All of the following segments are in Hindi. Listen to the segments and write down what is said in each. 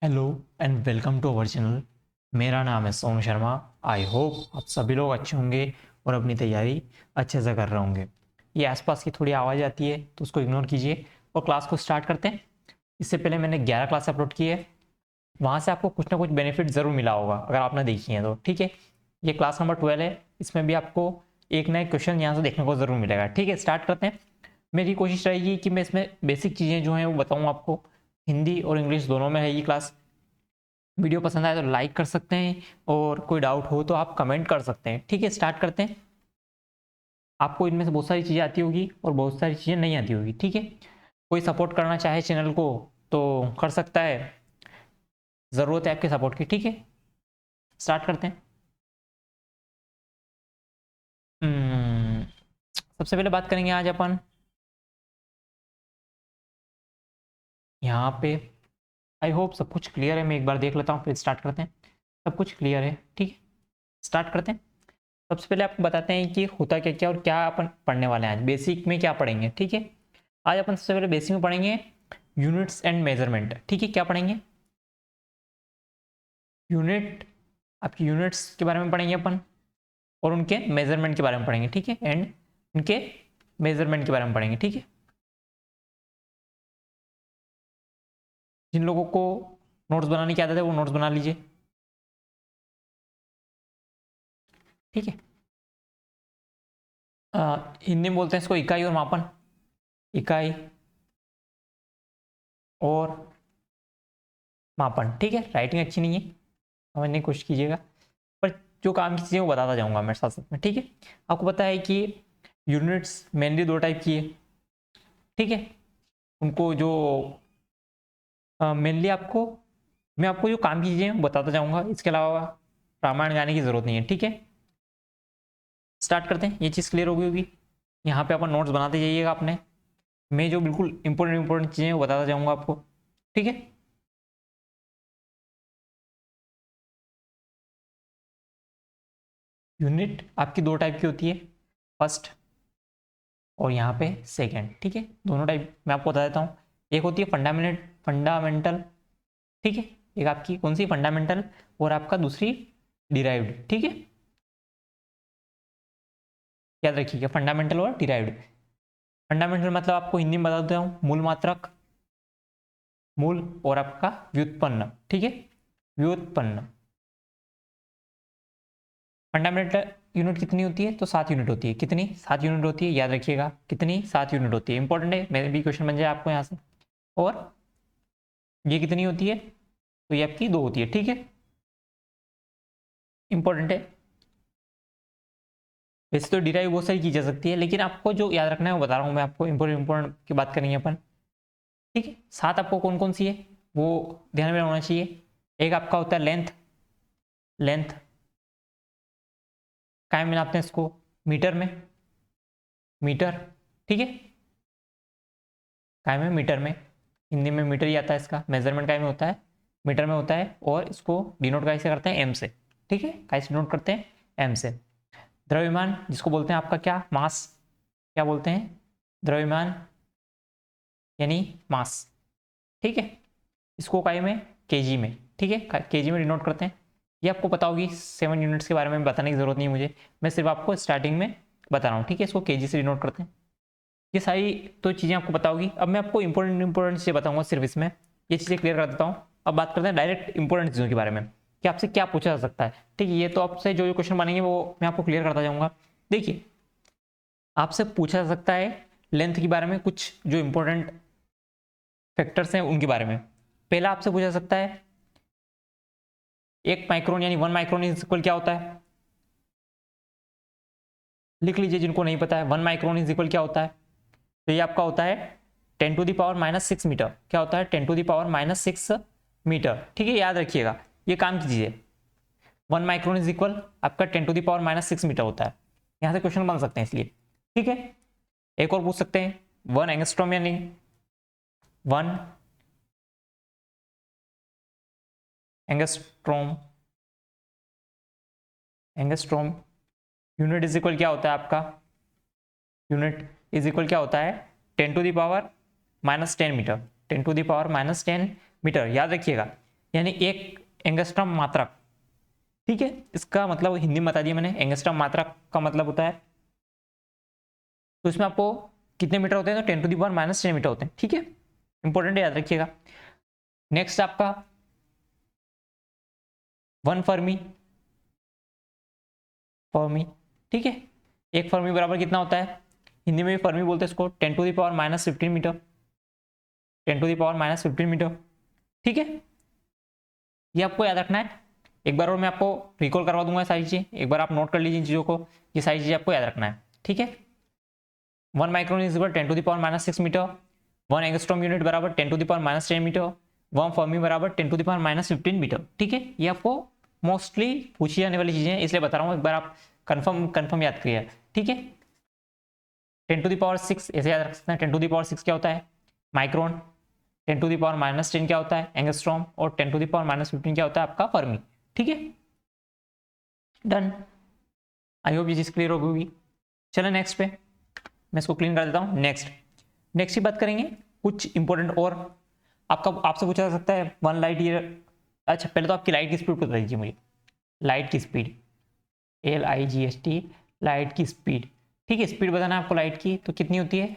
Hello and welcome to our channel. मेरा नाम है सोनू शर्मा। आई होप आप सभी लोग अच्छे होंगे और अपनी तैयारी अच्छे से कर रहे होंगे। ये आसपास की थोड़ी आवाज़ आती है तो उसको इग्नोर कीजिए और क्लास को स्टार्ट करते हैं। इससे पहले मैंने 11 क्लास अपलोड की है, वहाँ से आपको कुछ ना कुछ बेनिफिट ज़रूर मिला होगा अगर आपने देखी है तो। ठीक है, ये क्लास नंबर 12 है, इसमें भी आपको एक नए क्वेश्चन यहाँ से देखने को ज़रूर मिलेगा। ठीक है, स्टार्ट करते हैं। मेरी कोशिश रहेगी कि मैं इसमें बेसिक चीज़ें जो हैं वो बताऊँ आपको। हिंदी और इंग्लिश दोनों में है ये क्लास। वीडियो पसंद आए तो लाइक कर सकते हैं और कोई डाउट हो तो आप कमेंट कर सकते हैं। ठीक है, स्टार्ट करते हैं। आपको इनमें से बहुत सारी चीज़ें आती होगी और बहुत सारी चीज़ें नहीं आती होगी। ठीक है, कोई सपोर्ट करना चाहे चैनल को तो कर सकता है, ज़रूरत है आपके सपोर्ट की। ठीक है, स्टार्ट करते हैं। हम्म, सबसे पहले बात करेंगे आज अपन यहाँ पे। आई होप सब कुछ क्लियर है, मैं एक बार देख लेता हूँ फिर स्टार्ट करते हैं। सब कुछ क्लियर है, ठीक है, स्टार्ट करते हैं। सबसे पहले आपको बताते हैं कि होता क्या क्या और क्या अपन पढ़ने वाले हैं आज। बेसिक में क्या पढ़ेंगे, ठीक है। आज अपन सबसे पहले बेसिक में पढ़ेंगे यूनिट्स एंड मेजरमेंट। ठीक है, क्या पढ़ेंगे? यूनिट, आपकी यूनिट्स के बारे में पढ़ेंगे अपन और उनके मेजरमेंट के बारे में पढ़ेंगे। ठीक है, एंड उनके मेजरमेंट के बारे में पढ़ेंगे। ठीक है, जिन लोगों को नोट्स बनाने की आदत है वो नोट्स बना लीजिए। ठीक है, हिंदी में बोलते हैं इसको इकाई और मापन। इकाई और मापन। ठीक है, राइटिंग अच्छी नहीं है, समझने की कोशिश कीजिएगा, पर जो काम की चीज़ें वो बताता जाऊंगा मेरे साथ साथ में। ठीक है, आपको पता है कि यूनिट्स मेनली दो टाइप की है। ठीक है, उनको जो मेनली आपको, मैं आपको जो काम की चीज़ें बताता जाऊंगा, इसके अलावा रामायण गाने की ज़रूरत नहीं है। ठीक है, स्टार्ट करते हैं। ये चीज़ क्लियर हो गई होगी। यहाँ पे अपन नोट्स बनाते जाइएगा अपने। मैं जो बिल्कुल इंपॉर्टेंट चीज़ें वो बताता जाऊंगा आपको। ठीक है, यूनिट आपकी दो टाइप की होती है, फर्स्ट और यहाँ पे सेकेंड। ठीक है, दोनों टाइप मैं आपको बता देता हूँ। एक होती है फंडामेंटल। ठीक है, एक आपकी कौन सी फंडामेंटल और आपका दूसरी डिराइव्ड। ठीक है, याद रखिएगा फंडामेंटल और डिराइव्ड। फंडामेंटल मतलब आपको हिंदी में बता देता हूँ, मूल मात्रक, मूल और आपका व्युत्पन्न। ठीक है, व्युत्पन्न। फंडामेंटल यूनिट कितनी होती है? तो 7 यूनिट होती है। कितनी? 7 यूनिट होती है, याद रखिएगा कितनी? 7 यूनिट होती है। इंपॉर्टेंट है, मेरे भी क्वेश्चन बन जाए आपको यहाँ से। और ये कितनी होती है? तो ये आपकी 2 होती है। ठीक है, इंपॉर्टेंट है। वैसे तो डिराइव बहुत सारी की जा सकती है, लेकिन आपको जो याद रखना है वो बता रहा हूँ मैं आपको। इंपॉर्टेंट की बात करेंगे अपन। ठीक है, 7 आपको कौन कौन सी है वो ध्यान में होना चाहिए। एक आपका होता है लेंथ। लेंथ काय में नापते हैं इसको? मीटर में। मीटर। ठीक है, काय में? मीटर में। हिंदी में मीटर ही आता है इसका। मेजरमेंट काय में होता है? मीटर में होता है। और इसको डिनोट कैसे करते हैं? एम से। ठीक है, कैसे डिनोट करते हैं? एम से। द्रव्यमान जिसको बोलते हैं आपका क्या? मास। क्या बोलते हैं? द्रव्यमान यानी मास। ठीक है, इसको काय में? केजी में। ठीक है, केजी में डिनोट करते हैं। ये आपको पता होगी, 7 यूनिट्स के बारे में बताने की जरूरत नहीं है मुझे, मैं सिर्फ आपको स्टार्टिंग में बता रहा हूँ। ठीक है, इसको केजी से डिनोट करते हैं। ये सारी तो चीज़ें आपको पता होगी। अब मैं आपको इंपॉर्टेंट चीज़ें बताऊंगा सिर्फ इसमें, ये चीज़ें क्लियर कर देता हूँ। अब बात करते हैं डायरेक्ट इंपॉर्टेंट चीज़ों के बारे में कि आपसे क्या पूछा जा सकता है। ठीक है, ये तो आपसे जो जो क्वेश्चन बनेंगे वो मैं आपको क्लियर करता जाऊँगा। देखिए, आपसे पूछा जा सकता है लेंथ के बारे में, कुछ जो इंपॉर्टेंट फैक्टर्स हैं उनके बारे में। पहला आपसे पूछा जा सकता है 1 माइक्रोन यानी 1 माइक्रोन इज इक्वल क्या होता है? लिख लीजिए जिनको नहीं पता है। 1 माइक्रोन इज इक्वल क्या होता है? तो ये आपका होता है 10⁻⁻6 मीटर। क्या होता है? 10⁻⁻6 मीटर। ठीक है, याद रखिएगा, ये काम कीजिए। 1 माइक्रोन इज इक्वल आपका 10⁻⁻6 मीटर होता है। यहां से क्वेश्चन बन सकते हैं इसलिए। ठीक है, एक और पूछ सकते हैं 1 एंगस्ट्रॉम यानी 1 angstrom. Angstrom unit is equal क्या होता है आपका? यूनिट इज इक्वल क्या होता है? 10⁻⁻10 मीटर। 10⁻⁻10 मीटर, याद रखिएगा। यानी 1 एंगस्ट्रॉम मात्रक। ठीक है, इसका मतलब हिंदी में बता दिया मैंने, एंगस्ट्रॉम मात्रक का मतलब होता है, तो इसमें आपको कितने मीटर होते हैं, तो 10⁻⁻10 मीटर होते हैं। ठीक है, इंपॉर्टेंट याद रखिएगा। नेक्स्ट आपका 1 फर्मी। फर्मी, ठीक है, 1 फर्मी बराबर कितना होता है, हिंदी में भी फर्मी बोलते हैं इसको, 10⁻⁻15 मीटर, 10⁻⁻15 मीटर। ठीक है, ये आपको याद रखना है। एक बार और मैं आपको रिकॉल करवा दूंगा सारी चीजें, एक बार आप नोट कर लीजिए इन चीजों को, ये सारी चीजें आपको याद रखना है। ठीक है, 1 micron is equal 10⁻⁻6 metre, 1 angstrom unit बराबर 10⁻⁻10 मीटर, 1 फर्मी बराबर 10⁻⁻15 मीटर। ठीक है, ये आपको मोस्टली पूछी जाने वाली चीजें हैं, इसलिए बता रहा हूँ, एक बार आप कंफर्म याद करिए। ठीक है, 10⁻6 ऐसे याद रख सकते हैं, 10⁻6 क्या होता है माइक्रोन, 10⁻⁻10 क्या होता है एंगस्ट्रॉम, और 10⁻⁻15 क्या होता है आपका फर्मी। ठीक है, डन। आई होप ये चीज क्लियर हो गई। चलो नेक्स्ट पे मैं इसको क्लीन कर देता हूँ। नेक्स्ट की बात करेंगे कुछ इंपॉर्टेंट, और आपसे पूछा जा सकता है 1 लाइट ईयर। अच्छा, पहले तो आपकी लाइट की स्पीड बता दीजिए मुझे, लाइट की स्पीड, LIGHT, लाइट की स्पीड। ठीक है, स्पीड बताना है आपको लाइट की, तो कितनी होती है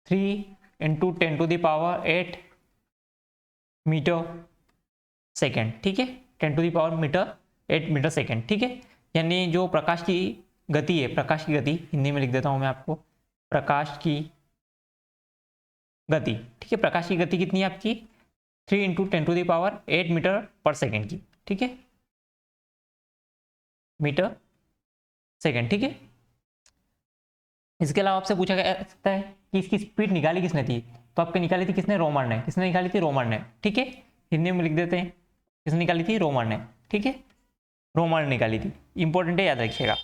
3 × 10⁸ मीटर सेकेंड। ठीक है, 10⁸ मीटर सेकेंड। ठीक है, यानी जो प्रकाश की गति है, प्रकाश की गति हिंदी में लिख देता हूं मैं आपको, प्रकाश की गति। ठीक है, प्रकाश की गति कितनी है आपकी 3 × 10⁸ मीटर पर सेकेंड की। ठीक है, मीटर सेकेंड। ठीक है, इसके अलावा आपसे पूछा जा सकता है कि इसकी स्पीड निकाली किसने थी, तो आपके निकाली थी किसने, रोमन ने। किसने निकाली थी, रोमन ने। ठीक है, हिंदी में लिख देते हैं, किसने निकाली थी, रोमन ने। ठीक है, रोमन ने निकाली थी, इंपॉर्टेंट है, याद रखिएगा।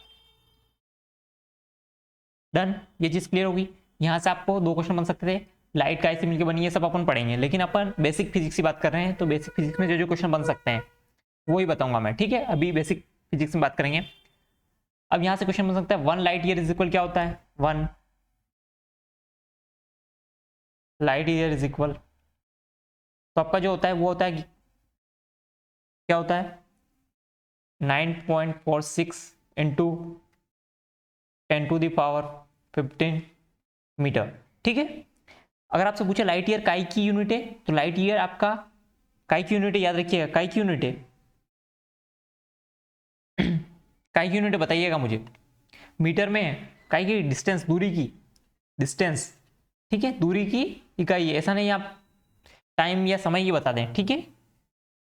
डन, ये चीज क्लियर होगी। यहाँ से आपको 2 क्वेश्चन बन सकते थे, लाइट कैसे मिलकर बनी है सब अपन पढ़ेंगे, लेकिन अपन बेसिक फिजिक्स की बात कर रहे हैं, तो बेसिक फिजिक्स में जो क्वेश्चन बन सकते हैं वही बताऊंगा मैं। ठीक है, अभी बेसिक फिजिक्स में बात करेंगे। अब यहाँ से क्वेश्चन बन सकता है 1 लाइट ईयर इज इक्वल क्या होता है, 1 लाइट ईयर इज इक्वल, तो आपका जो होता है वो होता है क्या होता है 9.46 इंटू 10⁻15 मीटर। ठीक है, अगर आपसे पूछे लाइट ईयर काई की यूनिट है, तो लाइट ईयर आपका काई की यूनिट है, याद रखिएगा काई की यूनिट है। काई की यूनिट बताइएगा मुझे, मीटर में काई की डिस्टेंस, दूरी की डिस्टेंस। ठीक है, दूरी की इकाई है, ऐसा नहीं आप टाइम या समय ये बता दें। ठीक है,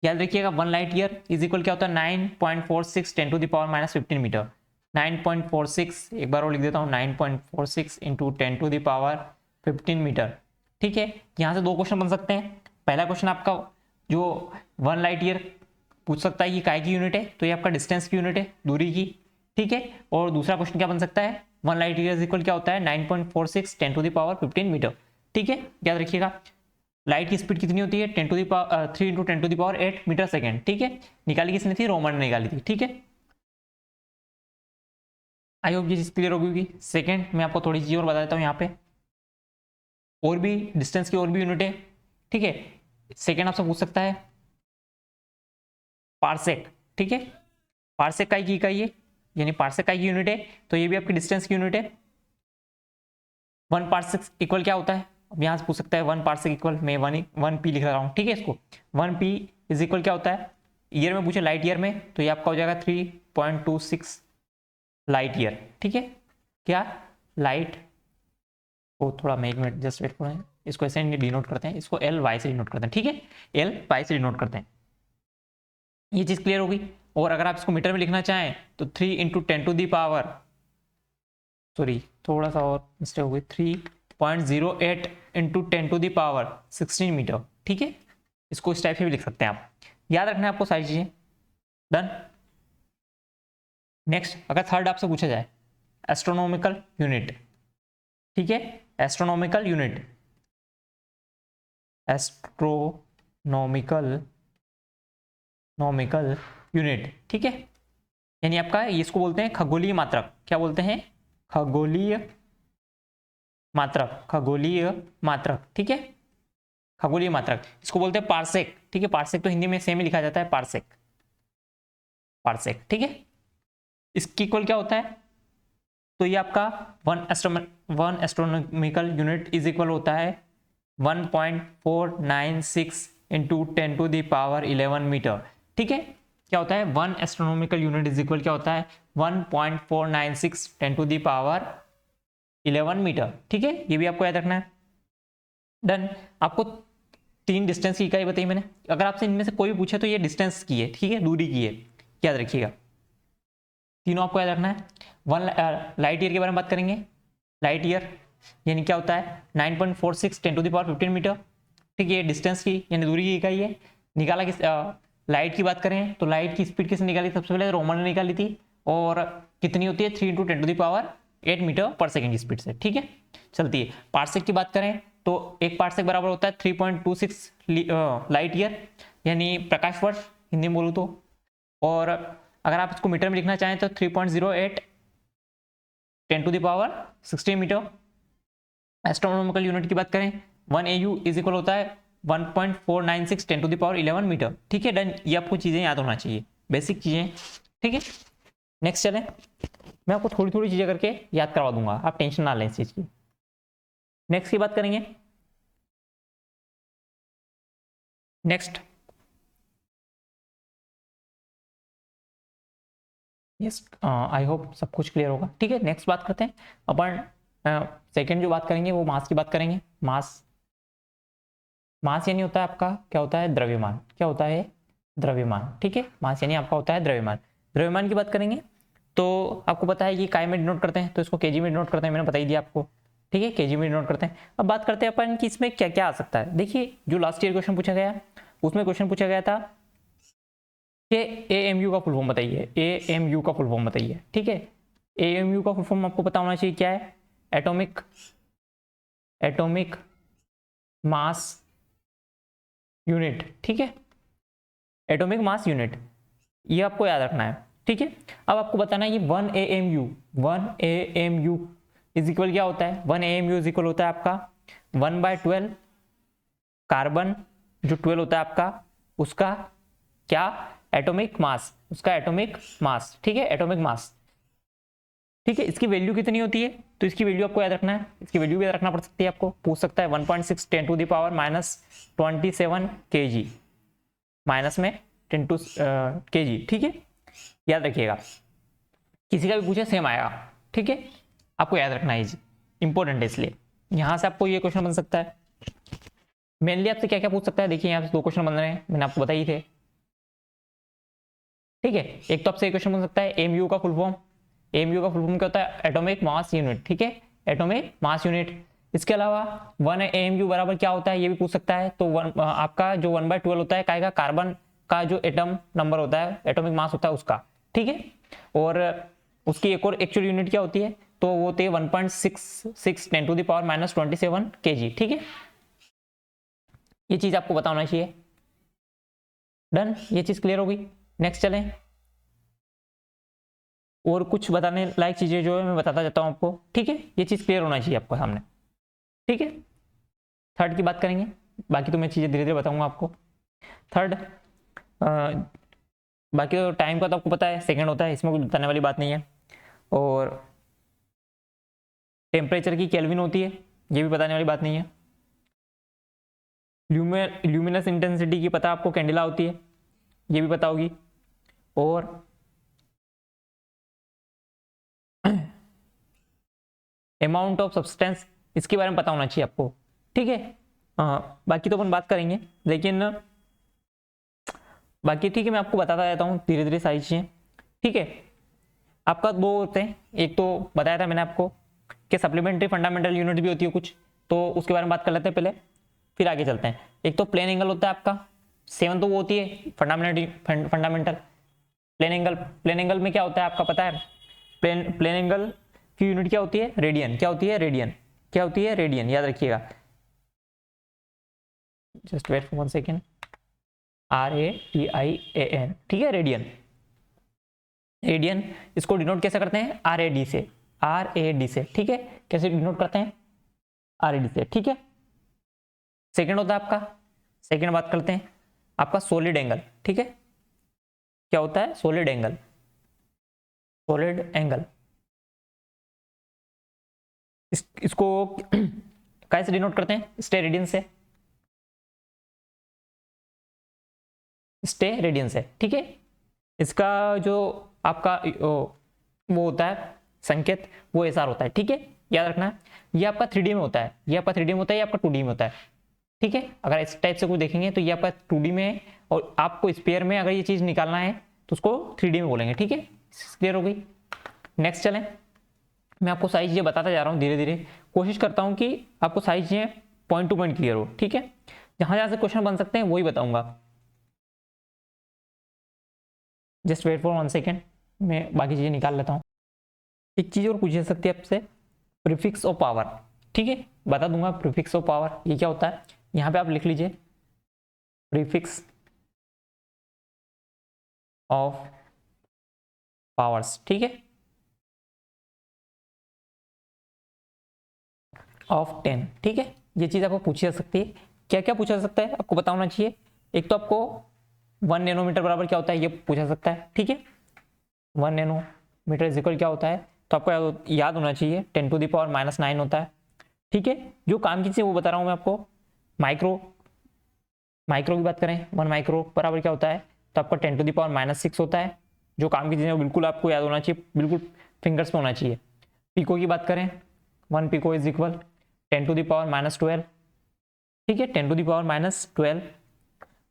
याद रखिएगा 1 लाइट ईयर इज इक्वल क्या होता है 9.46 10⁻⁻15 मीटर। 9.46, एक बार और लिख देता हूँ, 9.46 इंटू 10⁻15 मीटर। ठीक है, यहाँ से 2 क्वेश्चन बन सकते हैं। पहला क्वेश्चन आपका जो 1 लाइट ईयर पूछ सकता है कि काय की यूनिट है, तो ये आपका डिस्टेंस की यूनिट है, दूरी की। ठीक है, और दूसरा क्वेश्चन क्या बन सकता है 1 लाइट ईयर इज इक्वल क्या होता है 9.46 10⁻15 मीटर। ठीक है, याद रखिएगा लाइट की स्पीड कितनी होती है 3 × 10⁸ मीटर सेकेंड। ठीक है, निकाली किसने थी, रोमन ने निकाली थी। ठीक है, आई होप ये चीज क्लियर होगी। सेकेंड मैं आपको थोड़ी चीज और बता देता हूँ यहाँ पे, और भी डिस्टेंस की और भी यूनिट है। ठीक है, सेकेंड आपसे पूछ सकता है पार्सेक। ठीक है, पार्सेक काय की इकाई है, यानी पार्सेक काय की यूनिट है, तो ये भी आपकी डिस्टेंस की यूनिट है। 1 पार्सेक इक्वल क्या होता है, अब यहाँ से पूछ सकता है 1 पार्सेक इक्वल, मैं 1 पी लिख रहा हूँ। ठीक है, इसको 1 पी इज इक्वल क्या होता है, ईयर में पूछे लाइट ईयर में, तो ये आपका हो जाएगा 3.26 लाइट ईयर। ठीक है, क्या लाइट को थोड़ा मैं 1 मिनट जस्ट वेट करें, इसको ऐसे डिनोट करते हैं, इसको LY से डिनोट करते हैं। ठीक है, LY से डिनोट करते हैं, ये चीज क्लियर होगी। और अगर आप इसको मीटर में लिखना चाहें तो 3 × 10⁻, सॉरी थोड़ा सा और मिस्टेक हो गई, 3.08 × 10⁻16 मीटर। ठीक है, इसको इस टाइप से भी लिख सकते हैं आप, याद रखना है आपको सारी चीजें। डन। नेक्स्ट, अगर थर्ड आपसे पूछा जाए एस्ट्रोनॉमिकल यूनिट। ठीक है, एस्ट्रोनॉमिकल यूनिट, एस्ट्रोनॉमिकल यूनिट। ठीक है, यानी आपका इसको बोलते हैं खगोलीय मात्रक। क्या बोलते हैं, खगोलीय मात्रक, खगोलीय मात्रक। ठीक है, खगोलीय मात्रक, इसको बोलते हैं पार्सेक, ठीक है। पार्सेक तो हिंदी में सेम ही लिखा जाता है, पार्सेक, पार्सेक, ठीक है। इसकी इक्वल क्या होता है, तो ये आपका one astronomical unit is equal होता है 1.496 इंटू 10⁻11 मीटर, ठीक है। क्या होता है, one astronomical unit is equal क्या होता है 1.496 10⁻11 मीटर, ठीक है। ये भी आपको याद रखना है। डन। आपको 3 डिस्टेंस की इकाई बताई मैंने, अगर आपसे इनमें से कोई भी पूछे तो ये डिस्टेंस की है, ठीक है, दूरी की है, याद रखिएगा। तीनों आपको याद रखना है। लाइट ईयर के बारे में बात करेंगे। लाइट ईयर यानी क्या होता है 9.46 10⁻15 मीटर, ठीक है। डिस्टेंस की यानी दूरी की इकाई है। निकाला किस लाइट की बात करें तो लाइट की स्पीड किसने निकाली, सबसे पहले रोमन ने निकाली थी, और कितनी होती है 3 × 10⁸ मीटर पर सेकेंड की स्पीड से, ठीक है। चलती है। पार्सेक की बात करें तो एक पार्सेक बराबर होता है 3.26 लाइट ईयर यानी प्रकाश वर्ष हिंदी में बोलूँ तो, और अगर आप इसको मीटर में लिखना चाहें तो 3.08 10⁻16 मीटर। एस्ट्रोनॉमिकल यूनिट की बात करें 1 AU इज इक्वल होता है 1.496 10⁻11 मीटर, ठीक है। डन। ये आपको चीज़ें याद होना चाहिए, बेसिक चीज़ें, ठीक है। नेक्स्ट चलें, मैं आपको थोड़ी थोड़ी चीज़ें करके याद करवा दूंगा, आप टेंशन ना लें इस चीज़ की। नेक्स्ट की बात करेंगे। नेक्स्ट, यस, आई होप सब कुछ क्लियर होगा, ठीक है। नेक्स्ट बात करते हैं अपन, सेकंड जो बात करेंगे वो मास की बात करेंगे। मास, मास यानी होता है आपका क्या होता है द्रव्यमान, क्या होता है द्रव्यमान, ठीक है। मास यानी आपका होता है द्रव्यमान। द्रव्यमान की बात करेंगे तो आपको पता है कि काय में डिनोट करते हैं, तो इसको केजी में डिनोट करते हैं, मैंने बता ही दिया आपको, ठीक है, केजी में डिनोट करते हैं। अब बात करते हैं अपन कि इसमें क्या क्या आ सकता है। देखिए जो लास्ट ईयर क्वेश्चन पूछा गया उसमें क्वेश्चन पूछा गया था कि AMU का फुल फॉर्म बताइए, AMU का फुल फॉर्म बताइए, ठीक है। AMU का फुल फॉर्म आपको पता होना चाहिए क्या है, एटॉमिक मास यूनिट, ठीक है, एटॉमिक मास यूनिट, ये आपको याद रखना है, ठीक है। अब आपको बताना है कि 1 AMU इज इक्वल क्या होता है, 1 AMU इज इक्वल होता है आपका 1/12 कार्बन जो 12 होता है आपका, उसका क्या एटॉमिक मास, उसका एटॉमिक मास, ठीक है, एटॉमिक मास, ठीक है। इसकी वैल्यू कितनी होती है, तो इसकी वैल्यू आपको याद रखना है, इसकी वैल्यू भी याद रखना पड़ सकती है, आपको पूछ सकता है 1.6 10⁻−27 kg, माइनस में 10 kg, ठीक है, याद रखिएगा। किसी का भी पूछे सेम आएगा, ठीक है, आपको याद रखना है, इंपॉर्टेंट है, इसलिए यहां से आपको ये क्वेश्चन बन सकता है। मेनली आपसे क्या क्या पूछ सकता है, देखिए यहाँ से 2 क्वेश्चन बन रहे हैं, मैंने आपको बताई थे, ठीक है। एक तो आपसे क्वेश्चन बन सकता है AMU का फुल फॉर्म, AMU का फुल फॉर्म क्या होता है एटॉमिक मास यूनिट, ठीक है, एटॉमिक मास यूनिट। इसके अलावा 1 AMU बराबर क्या होता है ये भी पूछ सकता है, तो आपका जो 1/12 होता है काय का, कार्बन का जो एटम नंबर होता है, एटॉमिक मास होता है उसका, ठीक है। और उसकी एक और एक्चुअल यूनिट क्या होती है, तो वो होती है 1.66 10⁻−27 kg, ठीक है। ये चीज आपको बताना चाहिए। डन, ये चीज क्लियर हो गई। नेक्स्ट चलें, और कुछ बताने लायक चीजें जो है मैं बताता जाता हूं आपको, ठीक है, ये चीज क्लियर होना चाहिए आपको सामने, ठीक है। थर्ड की बात करेंगे, बाकी तो मैं चीजें धीरे धीरे बताऊंगा आपको। थर्ड, बाकी तो टाइम का तो आपको पता है सेकंड होता है, इसमें कुछ बताने वाली बात नहीं है। और टेम्परेचर की केल्विन होती है, ये भी बताने वाली बात नहीं है। ल्यूमिनस इंटेंसिटी की पता आपको कैंडिला होती है, ये भी पता होगी। और अमाउंट ऑफ सब्सटेंस, इसके बारे में पता होना चाहिए आपको, ठीक है। बाकी तो अपन बात करेंगे, लेकिन बाकी ठीक है, मैं आपको बताता रहता हूँ धीरे धीरे सारी चीजें, ठीक है। आपका 2 होते हैं, एक तो बताया था मैंने आपको कि सप्लीमेंट्री फंडामेंटल यूनिट भी होती है कुछ, तो उसके बारे में बात कर लेते हैं पहले, फिर आगे चलते हैं। एक तो प्लेन एंगल होता है आपका, 7 तो वो होती है फंडामेंटल प्लेन एंगल में क्या होता है आपका पता है, प्लेन एंगल की यूनिट क्या होती है रेडियन, क्या होती है रेडियन, क्या होती है रेडियन, याद रखिएगा। Just wait for 1 second, RADIAN, ठीक है, रेडियन। रेडियन इसको डिनोट कैसे करते हैं RAD से, RAD से, ठीक है। कैसे डिनोट करते हैं RAD से, ठीक है। सेकंड होता है आपका, सेकंड बात करते हैं आपका सॉलिड एंगल, ठीक है। क्या होता है? Solid angle, solid angle. इसको कैसे डिनोट करते हैं? स्टेरेडियन से, स्टे रेडियन से, ठीक है। इसका जो आपका वो होता है संकेत, वो एसआर होता है, ठीक है, याद रखना। ये आपका 3D में होता है, ये आपका 3D में होता है, ये आपका 2D में होता है, ठीक है। अगर इस टाइप से कुछ देखेंगे तो ये आपका 2D में है, और आपको स्पेयर में अगर ये चीज निकालना है तो उसको 3D में बोलेंगे, ठीक है। क्लियर हो गई? नेक्स्ट चलें। मैं आपको सारी चीजें बताता जा रहा हूँ धीरे धीरे, कोशिश करता हूँ कि आपको सारी चीजें पॉइंट टू पॉइंट क्लियर हो, ठीक है। जहां जहां से क्वेश्चन बन सकते हैं वही बताऊंगा। जस्ट वेट फॉर 1 सेकेंड, मैं बाकी चीजें निकाल लेता हूँ। एक चीज और पूछ सकती है आपसे, प्रीफिक्स ऑफ पावर, ठीक है, बता दूंगा प्रीफिक्स ऑफ पावर ये क्या होता है। यहां पे आप लिख लीजिए प्रीफिक्स ऑफ पावर्स, ठीक है, ऑफ 10, ठीक है। ये चीज आपको पूछी जा सकती है। क्या क्या पूछा जा सकता है आपको पता होना चाहिए। एक तो आपको 1 नैनोमीटर बराबर क्या होता है ये पूछा सकता है, ठीक है। 1 नैनोमीटर इज इक्वल क्या होता है, तो आपको याद होना चाहिए 10⁻⁹ होता है, ठीक है। जो काम की चीज वो बता रहा हूँ मैं आपको। माइक्रो, माइक्रो की बात करें, 1 माइक्रो बराबर क्या होता है, तो आपका 10⁻⁻6 होता है। जो काम की चीजें बिल्कुल आपको याद होना चाहिए, बिल्कुल फिंगर्स पे होना चाहिए। पिको की बात करें, 1 पिको इज इक्वल 10⁻12, ठीक है, 10⁻12।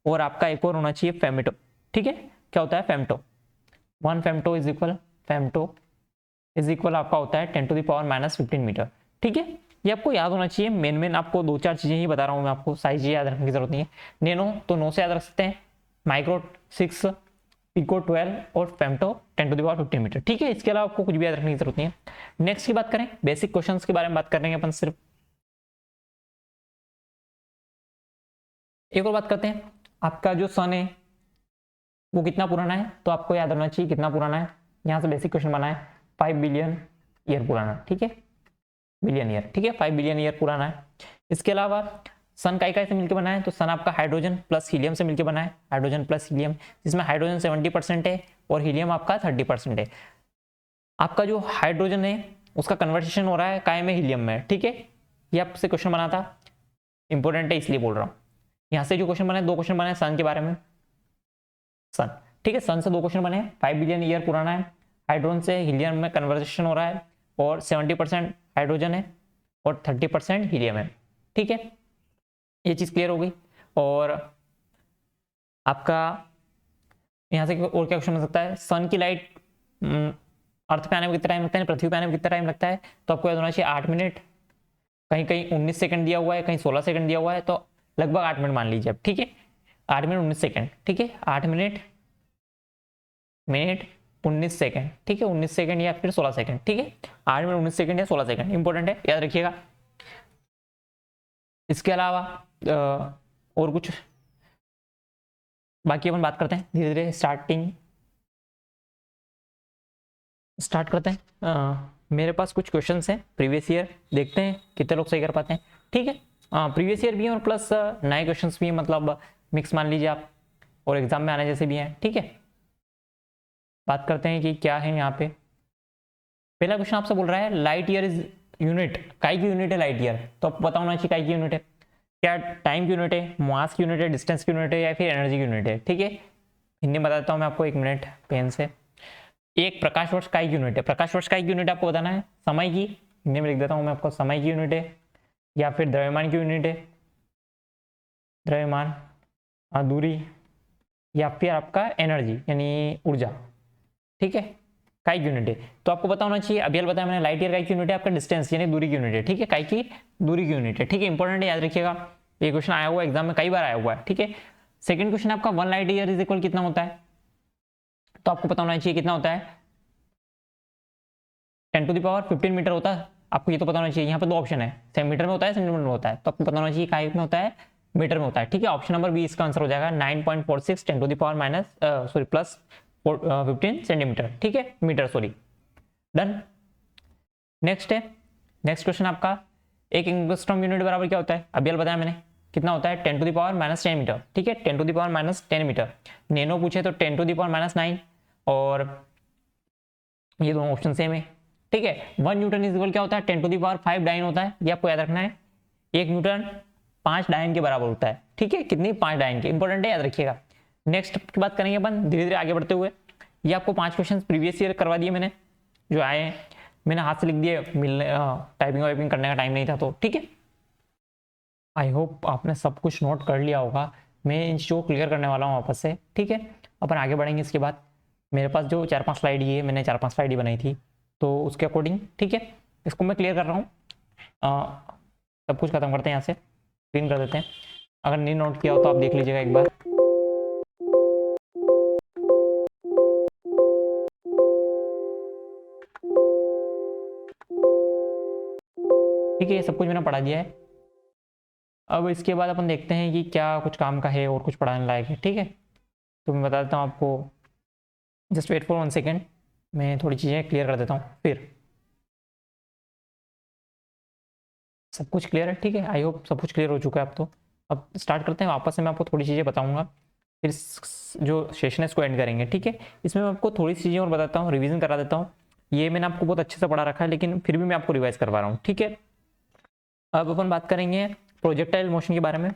और आपका एक और होना चाहिए फेमिटो, ठीक है। क्या होता है? Femto. 1 femto is equal, femto is equal आपका होता है 10⁻15 मीटर, ठीक है। ये आपको याद होना चाहिए। मेन आपको 2-4 चीजें ही बता रहा हूँ मैं, आपको सारी चीजें याद रखने की जरूरत नहीं है। नैनो तो 9 से याद रख सकते हैं, माइक्रो 6, पिको 12 और फेमटो 10⁻15 मीटर, ठीक है। इसके अलावा आपको कुछ भी याद रखने की जरूरत नहीं है। नेक्स्ट की बात करें, बेसिक क्वेश्चंस के बारे में बात करेंगे अपन सिर्फ। एक और बात करते हैं, आपका जो सन है वो कितना पुराना है, तो आपको याद होना चाहिए कितना पुराना है। यहां से बेसिक क्वेश्चन बना है, 5 बिलियन ईयर पुराना, ठीक है, बिलियन ईयर, ठीक है, 5 बिलियन ईयर पुराना है। इसके अलावा सन काय से मिलकर बना है, तो सन आपका हाइड्रोजन प्लस हीलियम से मिलकर बना है, हाइड्रोजन प्लस हीलियम, जिसमें हाइड्रोजन 70% है और हीलियम आपका 30% है। आपका जो हाइड्रोजन है उसका कन्वर्सेशन हो रहा है काय में, हीलियम में, ठीक है। ये आपसे क्वेश्चन बना था, इंपॉर्टेंट है इसलिए बोल रहा हूँ। यहाँ से जो क्वेश्चन बना है, 2 क्वेश्चन बने हैं सन के बारे में, सन, ठीक है। सन से 2 क्वेश्चन बने हैं, 5 बिलियन ईयर पुराना है, हाइड्रोजन से हीलियम में कन्वर्सेशन हो रहा है, और 70% हाइड्रोजन है और 30% हीलियम है, ठीक है। ये चीज क्लियर हो गई। और आपका यहाँ से और क्या क्वेश्चन बन सकता है, सन की लाइट अर्थ पे आने में कितना टाइम लगता है, पृथ्वी पे आने में कितना टाइम लगता है, तो आपको याद होना चाहिए 8 मिनट, कहीं कहीं 19 सेकंड दिया हुआ है, कहीं 16 सेकंड दिया हुआ है, तो लगभग 8 मिनट मान लीजिए आप, ठीक है। 8 मिनट 19 सेकंड, ठीक है, 8 मिनट 19 सेकंड, ठीक है, 19 सेकंड या फिर 16 सेकंड, ठीक है, 8 मिनट 19 सेकंड या 16 सेकंड, इंपॉर्टेंट है, याद रखिएगा। इसके अलावा और कुछ बाकी अपन बात करते हैं धीरे धीरे, स्टार्ट करते हैं। मेरे पास कुछ क्वेश्चंस हैं प्रीवियस ईयर, देखते हैं कितने लोग सही कर पाते हैं, ठीक है। प्रीवियस ईयर भी है और प्लस नए क्वेश्चंस भी हैं, मतलब मिक्स मान लीजिए आप, और एग्जाम में आने जैसे भी हैं, ठीक है। बात करते हैं कि क्या है यहाँ पे। पहला क्वेश्चन आपसे बोल रहा है लाइट ईयर इज यूनिट, काय की यूनिट है लाइट ईयर, तो आपको पता होना चाहिए काय की यूनिट है। क्या टाइम की यूनिट है, मास की यूनिट है, डिस्टेंस की यूनिट है, या फिर एनर्जी की यूनिट है, ठीक है। हिंदी में बता देता हूँ मैं आपको, 1 मिनट पेन से। एक प्रकाश वर्ष काय की यूनिट है, प्रकाश वर्ष काय की यूनिट आपको बताना है। समय की, हिंदी में लिख देता हूँ मैं आपको, समय की यूनिट है, या फिर द्रव्यमान की यूनिट है, द्रव्यमान, दूरी, या फिर आपका एनर्जी यानी ऊर्जा, ठीक है, काय की यूनिट है। तो आपको पता होना चाहिए, अभी बताया मैंने, लाइट ईयर काय की यूनिट है, आपका डिस्टेंस यानी दूरी की यूनिट है, ठीक है, काय की दूरी की यूनिट है, ठीक है, इंपॉर्टेंट है, याद रखिएगा। ये क्वेश्चन आया हुआ एग्जाम में, कई बार आया हुआ है, ठीक है। सेकंड क्वेश्चन आपका 1 लाइट ईयर इज इक्वल कितना होता है, तो आपको पता होना चाहिए कितना होता है, 10⁻15 मीटर होता है। आपको ये तो पता होना चाहिए। यहाँ पे 2 ऑप्शन है, मीटर में होता है, सेंटीमीटर में होता है, तो आपको पता होना चाहिए काय में होता है, मीटर में होता है, ठीक है। ऑप्शन नंबर बी इसका आंसर हो जाएगा, 9.46 प्लस 15 सेंटीमीटर, ठीक है, मीटर, सॉरी, डन। नेक्स्ट है, नेक्स्ट क्वेश्चन आपका, एक एंगस्ट्रॉम यूनिट बराबर क्या होता है, अभी बताया मैंने, कितना होता है 10⁻⁻10 मीटर, ठीक है 10⁻⁻10 मीटर। नैनो पूछे तो 10⁻⁹ और ये दोनों ऑप्शन सेम है, ठीक है। 1 न्यूटन इज इक्वल क्या होता है 10⁵ डाइन होता है, ये आपको याद रखना है। 1 न्यूटन 5 डाइन के बराबर होता है, ठीक है, कितनी 5 डाइन के, इंपॉर्टेंट है, याद रखिएगा। नेक्स्ट की बात करेंगे अपन धीरे धीरे आगे बढ़ते हुए। ये आपको 5 क्वेश्चन प्रीवियस ईयर करवा दिए मैंने, जो आए हैं मैंने हाथ से लिख दिए, मिलने टाइपिंग वाइपिंग करने का टाइम नहीं था तो, ठीक है। आई होप आपने सब कुछ नोट कर लिया होगा। मैं इन चीज़ों को क्लियर करने वाला हूँ वापस से, ठीक है। अपन आगे बढ़ेंगे इसके बाद। मेरे पास जो 4-5 स्लाइड ये मैंने 4-5 स्लाइड ही बनाई थी, तो उसके अकॉर्डिंग, ठीक है, इसको मैं क्लियर कर रहा हूँ। सब कुछ खत्म करते हैं, यहाँ से स्क्रीन कर देते हैं। अगर नहीं नोट किया हो तो आप देख लीजिएगा एक बार। ठीक है, ये सब कुछ मैंने पढ़ा दिया है। अब इसके बाद अपन देखते हैं कि क्या कुछ काम का है और कुछ पढ़ाने लायक है, ठीक है। तो मैं बता देता हूँ आपको, जस्ट वेट फॉर 1 सेकेंड, मैं थोड़ी चीज़ें क्लियर कर देता हूँ फिर। सब कुछ क्लियर है, ठीक है, आई होप सब कुछ क्लियर हो चुका है अब तो। अब स्टार्ट करते हैं, वापस से मैं आपको थोड़ी चीज़ें बताऊँगा, फिर जो सेशन है इसको एंड करेंगे, ठीक है। इसमें मैं आपको थोड़ी सी चीज़ें और बताता हूँ, रिवीजन करा देता हूँ। ये मैंने आपको बहुत अच्छे से पढ़ा रखा है, लेकिन फिर भी मैं आपको रिवाइज करवा रहा हूँ, ठीक है। अब अपन बात करेंगे प्रोजेक्टाइल मोशन के बारे में,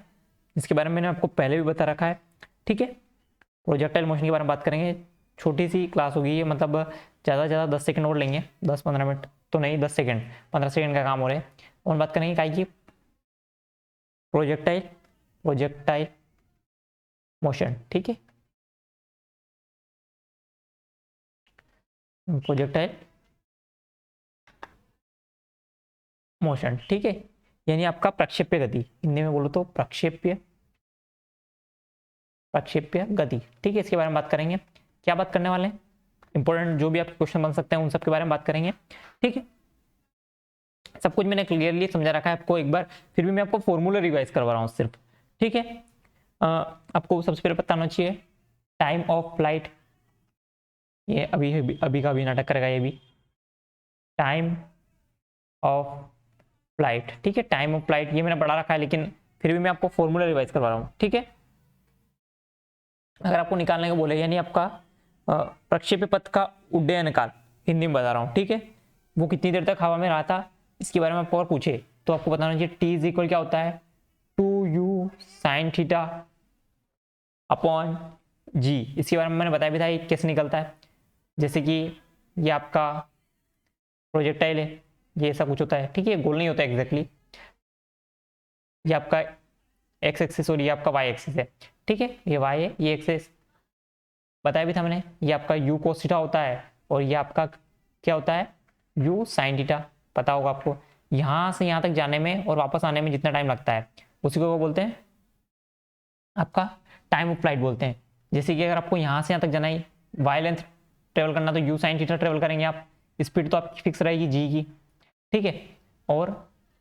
जिसके बारे में मैंने आपको पहले भी बता रखा है, ठीक है। प्रोजेक्टाइल मोशन के बारे में बात करेंगे, छोटी सी क्लास होगी ये, मतलब ज़्यादा से ज़्यादा 10 सेकंड और लेंगे, 10-15 मिनट तो नहीं, 10 सेकंड 15 सेकंड का काम हो रहा है। और बात करेंगे क्या की प्रोजेक्टाइल मोशन, ठीक है, प्रोजेक्टाइल मोशन, ठीक है, यानी आपका प्रक्षेप्य गति, हिंदी में बोलो तो प्रक्षेप्य गति, ठीक है। इसके बारे में बात करेंगे, क्या बात करने वाले हैं, इंपॉर्टेंट जो भी आपके क्वेश्चन बन सकते हैं उन सब के बारे में बात करेंगे, ठीक है। सब कुछ मैंने क्लियरली समझा रखा है आपको, एक बार फिर भी मैं आपको फॉर्मूला रिवाइज करवा रहा हूँ सिर्फ, ठीक है। आपको सबसे पहले पता होना चाहिए टाइम ऑफ फ्लाइट, ये अभी का अभी नाटक करेगा ये भी, टाइम ऑफ फ्लाइट, ठीक है। टाइम ऑफ फ्लाइट ये मैंने पढ़ा रखा है, लेकिन फिर भी मैं आपको फॉर्मूला रिवाइज करवा रहा हूँ, ठीक है। अगर आपको निकालने को बोले, यानी आपका प्रक्षेप्य पथ का उड्डयन काल, हिंदी में बता रहा हूँ, ठीक है, वो कितनी देर तक हवा में रहा था, इसके बारे में आपको और पूछे तो आपको बताना चाहिए टी इज इक्वल क्या होता है 2u sin थीटा अपॉन जी। इसके बारे में मैंने बताया भी था ये कैसे निकलता है, जैसे कि ये आपका प्रोजेक्टाइल है, ये ऐसा कुछ होता है, ठीक है, गोल नहीं होता एग्जैक्टली, ये आपका एक्स एक्सिस और ये आपका वाई एक्सिस है, ठीक है, ये वाई है, ये एक्सिस बताया भी था मैंने, ये आपका u cos थीटा होता है और ये आपका क्या होता है u sin थीटा, पता होगा आपको। यहाँ से यहाँ तक जाने में और वापस आने में जितना टाइम लगता है उसी को बोलते हैं आपका टाइम ऑफ फ्लाइट बोलते हैं। जैसे कि अगर आपको यहाँ से यहाँ तक जाना है वाई लेंथ ट्रेवल करना तो u sin थीटा ट्रेवल करेंगे आप, स्पीड तो आपकी फिक्स रहेगी जी की, ठीक है, और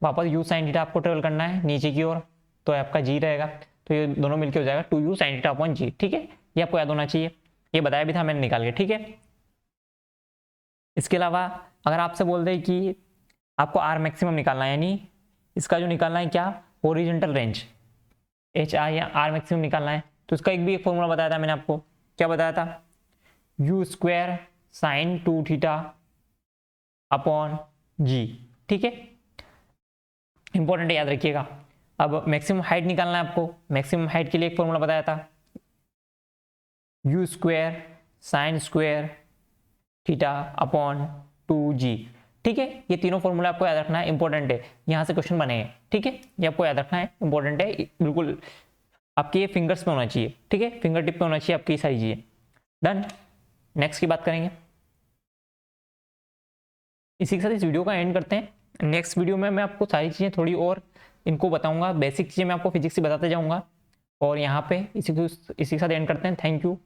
वापस u sin थीटा आपको ट्रेवल करना है नीचे की ओर तो आपका जी रहेगा, तो ये दोनों मिलके हो जाएगा 2u sin theta upon g, ठीक है, ये आपको याद होना चाहिए, ये बताया भी था मैंने निकाल के, ठीक है। इसके अलावा अगर आपसे बोल दे कि आपको आर मैक्सिमम निकालना है, यानी इसका जो निकालना है क्या ओरिजेंटल रेंज एच आई या आर मैक्सिमम निकालना है, तो इसका एक फॉर्मूला बताया था मैंने आपको, क्या बताया था u square sine 2 theta upon g, ठीक है, इंपॉर्टेंट है, याद रखिएगा। अब मैक्सिमम हाइट निकालना है आपको, मैक्सिमम हाइट के लिए एक फॉर्मूला बताया था u square sine square theta upon 2g, ठीक है। ये तीनों फॉर्मूला आपको याद रखना है, इंपॉर्टेंट है, यहाँ से क्वेश्चन बने हैं, ठीक है, ये आपको याद रखना है, इंपॉर्टेंट है, बिल्कुल आपके फिंगर्स पे होना चाहिए, ठीक है, फिंगर टिप पे होना चाहिए आपकी सारी चीजें। डन, नेक्स्ट की बात करेंगे। इसी के साथ इस वीडियो का एंड करते हैं। नेक्स्ट वीडियो में मैं आपको सारी चीज़ें थोड़ी और इनको बताऊंगा, बेसिक चीज़ें मैं आपको फिजिक्स से बताते जाऊंगा, और यहाँ पे इसी के साथ एंड करते हैं। Thank you.